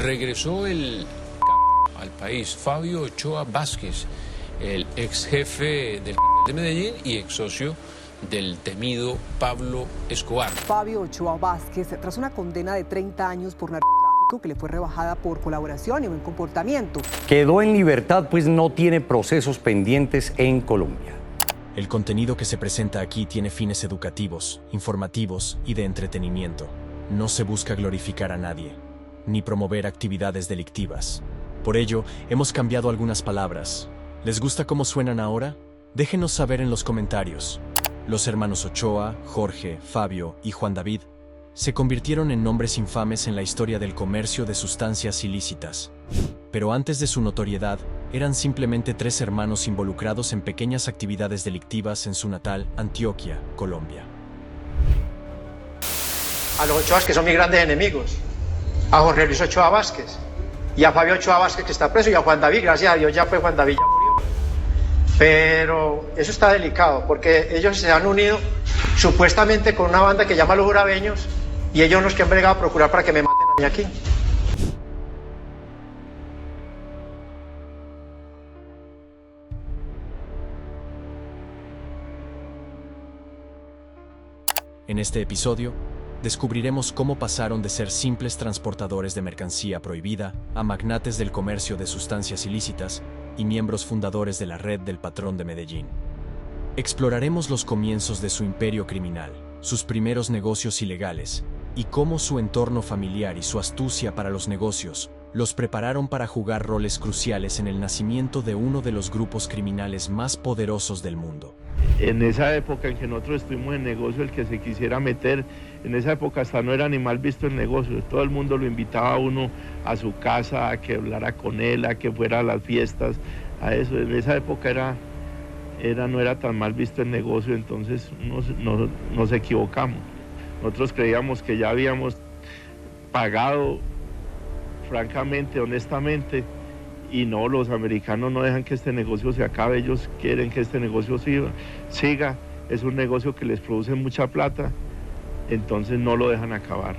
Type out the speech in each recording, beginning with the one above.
Regresó al país Fabio Ochoa Vázquez, el ex jefe del de Medellín y ex socio del temido Pablo Escobar. Fabio Ochoa Vázquez, tras una condena de 30 años por narcotráfico que le fue rebajada por colaboración y buen comportamiento, quedó en libertad, pues no tiene procesos pendientes en Colombia. El contenido que se presenta aquí tiene fines educativos, informativos y de entretenimiento. No se busca glorificar a nadie, ni promover actividades delictivas. Por ello, hemos cambiado algunas palabras. ¿Les gusta cómo suenan ahora? Déjenos saber en los comentarios. Los hermanos Ochoa, Jorge, Fabio y Juan David se convirtieron en nombres infames en la historia del comercio de sustancias ilícitas. Pero antes de su notoriedad, eran simplemente tres hermanos involucrados en pequeñas actividades delictivas en su natal Antioquia, Colombia. A los Ochoas, que son mis grandes enemigos, a Jorge Luis Ochoa Vázquez y a Fabio Ochoa Vázquez, que está preso, y a Juan David, gracias a Dios ya fue, Juan David ya murió. Pero eso está delicado, porque ellos se han unido supuestamente con una banda que llama Los Urabeños, y ellos nos que han bregado a procurar para que me maten a mí aquí. En este episodio, descubriremos cómo pasaron de ser simples transportadores de mercancía prohibida a magnates del comercio de sustancias ilícitas y miembros fundadores de la red del Patrón de Medellín. Exploraremos los comienzos de su imperio criminal, sus primeros negocios ilegales, y cómo su entorno familiar y su astucia para los negocios los prepararon para jugar roles cruciales en el nacimiento de uno de los grupos criminales más poderosos del mundo. En esa época en que nosotros estuvimos en negocio, el que se quisiera meter, en esa época hasta no era ni mal visto el negocio, todo el mundo lo invitaba a uno a su casa, a que hablara con él, a que fuera a las fiestas, a eso. En esa época no era tan mal visto el negocio, entonces nos equivocamos. Nosotros creíamos que ya habíamos pagado francamente, honestamente, y no, los americanos no dejan que este negocio se acabe, ellos quieren que este negocio siga, es un negocio que les produce mucha plata, entonces no lo dejan acabar.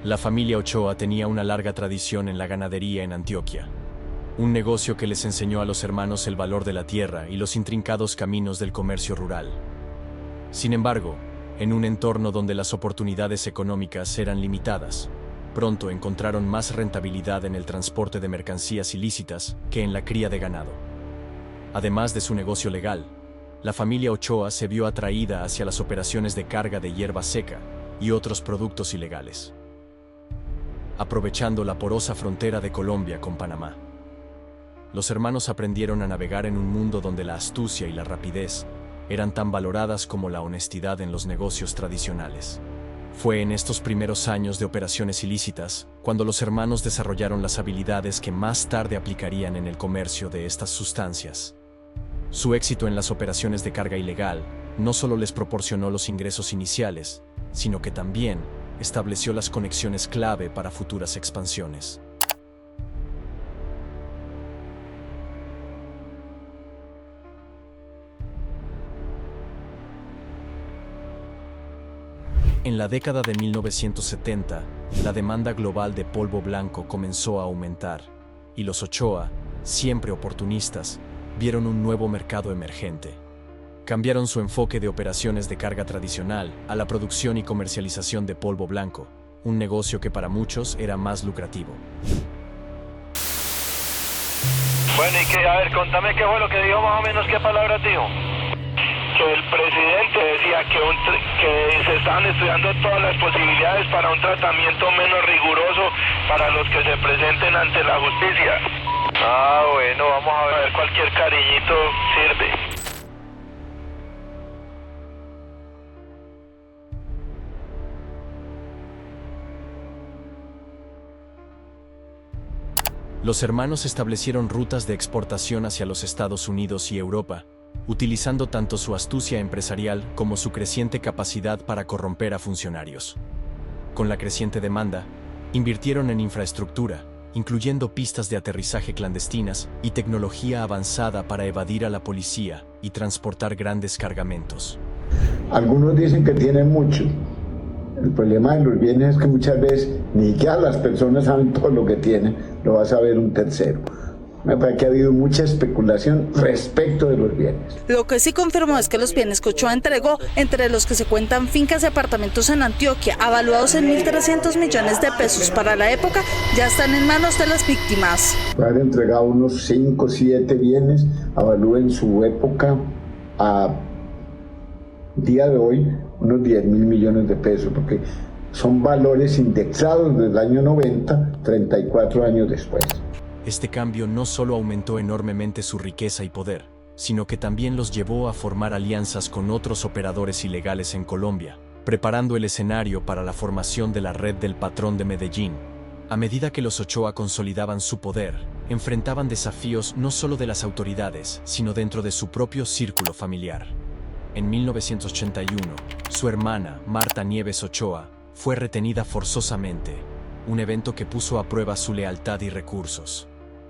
La familia Ochoa tenía una larga tradición en la ganadería en Antioquia, un negocio que les enseñó a los hermanos el valor de la tierra y los intrincados caminos del comercio rural. Sin embargo, en un entorno donde las oportunidades económicas eran limitadas, pronto encontraron más rentabilidad en el transporte de mercancías ilícitas que en la cría de ganado. Además de su negocio legal, la familia Ochoa se vio atraída hacia las operaciones de carga de hierba seca y otros productos ilegales, aprovechando la porosa frontera de Colombia con Panamá. Los hermanos aprendieron a navegar en un mundo donde la astucia y la rapidez eran tan valoradas como la honestidad en los negocios tradicionales. Fue en estos primeros años de operaciones ilícitas cuando los hermanos desarrollaron las habilidades que más tarde aplicarían en el comercio de estas sustancias. Su éxito en las operaciones de carga ilegal no solo les proporcionó los ingresos iniciales, sino que también estableció las conexiones clave para futuras expansiones. En la década de 1970, la demanda global de polvo blanco comenzó a aumentar, y los Ochoa, siempre oportunistas, vieron un nuevo mercado emergente. Cambiaron su enfoque de operaciones de carga tradicional a la producción y comercialización de polvo blanco, un negocio que para muchos era más lucrativo. Bueno, a ver, contame qué fue lo que dijo más o menos, qué palabras dijo. Que el presidente decía que se estaban estudiando todas las posibilidades para un tratamiento menos riguroso para los que se presenten ante la justicia. Ah, bueno, vamos a ver, cualquier cariñito sirve. Los hermanos establecieron rutas de exportación hacia los Estados Unidos y Europa, utilizando tanto su astucia empresarial como su creciente capacidad para corromper a funcionarios. Con la creciente demanda, invirtieron en infraestructura, incluyendo pistas de aterrizaje clandestinas y tecnología avanzada para evadir a la policía y transportar grandes cargamentos. Algunos dicen que tienen mucho. El problema de los bienes es que muchas veces ni ya las personas saben todo lo que tienen, lo va a saber un tercero. Me parece que ha habido mucha especulación respecto de los bienes. Lo que sí confirmó es que los bienes que Ochoa entregó, entre los que se cuentan fincas y apartamentos en Antioquia, avaluados en 1.300 millones de pesos para la época, ya están en manos de las víctimas. Puede haber entregado unos 5 o 7 bienes, avalúen su época a día de hoy unos 10.000 millones de pesos, porque son valores indexados desde el año 90, 34 años después. Este cambio no solo aumentó enormemente su riqueza y poder, sino que también los llevó a formar alianzas con otros operadores ilegales en Colombia, preparando el escenario para la formación de la Red del Patrón de Medellín. A medida que los Ochoa consolidaban su poder, enfrentaban desafíos no solo de las autoridades, sino dentro de su propio círculo familiar. En 1981, su hermana, Marta Nieves Ochoa, fue retenida forzosamente, un evento que puso a prueba su lealtad y recursos.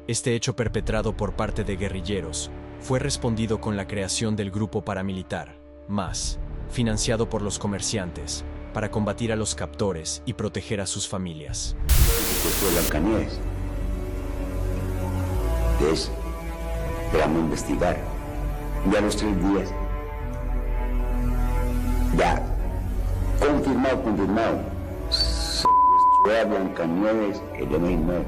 Este hecho perpetrado por parte de guerrilleros fue respondido con la creación del grupo paramilitar, MAS, financiado por los comerciantes, para combatir a los captores y proteger a sus familias. Vamos a investigar. Ya a los 3 días, ya confirmado, secuestró a Blancanieves el M9.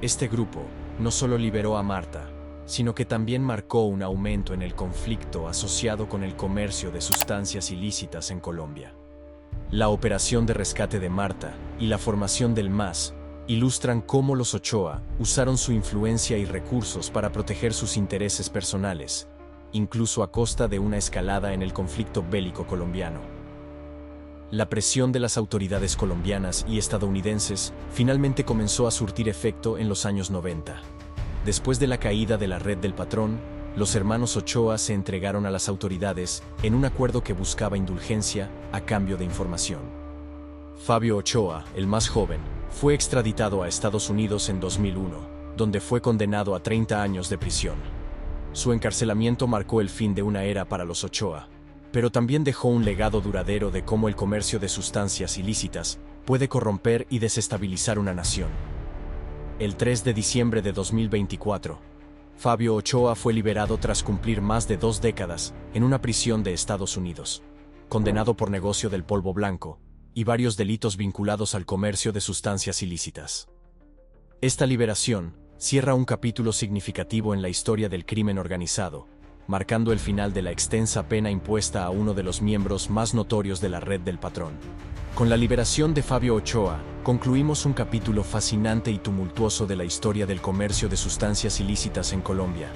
Este grupo no solo liberó a Marta, sino que también marcó un aumento en el conflicto asociado con el comercio de sustancias ilícitas en Colombia. La operación de rescate de Marta y la formación del MAS ilustran cómo los Ochoa usaron su influencia y recursos para proteger sus intereses personales, incluso a costa de una escalada en el conflicto bélico colombiano. La presión de las autoridades colombianas y estadounidenses finalmente comenzó a surtir efecto en los años 90. Después de la caída de la Red del Patrón, los hermanos Ochoa se entregaron a las autoridades en un acuerdo que buscaba indulgencia a cambio de información. Fabio Ochoa, el más joven, fue extraditado a Estados Unidos en 2001, donde fue condenado a 30 años de prisión. Su encarcelamiento marcó el fin de una era para los Ochoa, pero también dejó un legado duradero de cómo el comercio de sustancias ilícitas puede corromper y desestabilizar una nación. El 3 de diciembre de 2024, Fabio Ochoa fue liberado tras cumplir más de 2 décadas en una prisión de Estados Unidos, condenado por negocio del polvo blanco y varios delitos vinculados al comercio de sustancias ilícitas. Esta liberación cierra un capítulo significativo en la historia del crimen organizado, marcando el final de la extensa pena impuesta a uno de los miembros más notorios de la Red del Patrón. Con la liberación de Fabio Ochoa, concluimos un capítulo fascinante y tumultuoso de la historia del comercio de sustancias ilícitas en Colombia.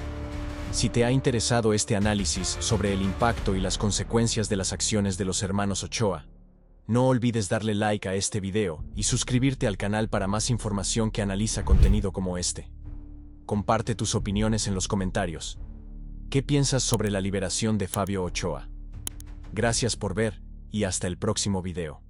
Si te ha interesado este análisis sobre el impacto y las consecuencias de las acciones de los hermanos Ochoa, no olvides darle like a este video y suscribirte al canal para más información que analiza contenido como este. Comparte tus opiniones en los comentarios. ¿Qué piensas sobre la liberación de Fabio Ochoa? Gracias por ver y hasta el próximo video.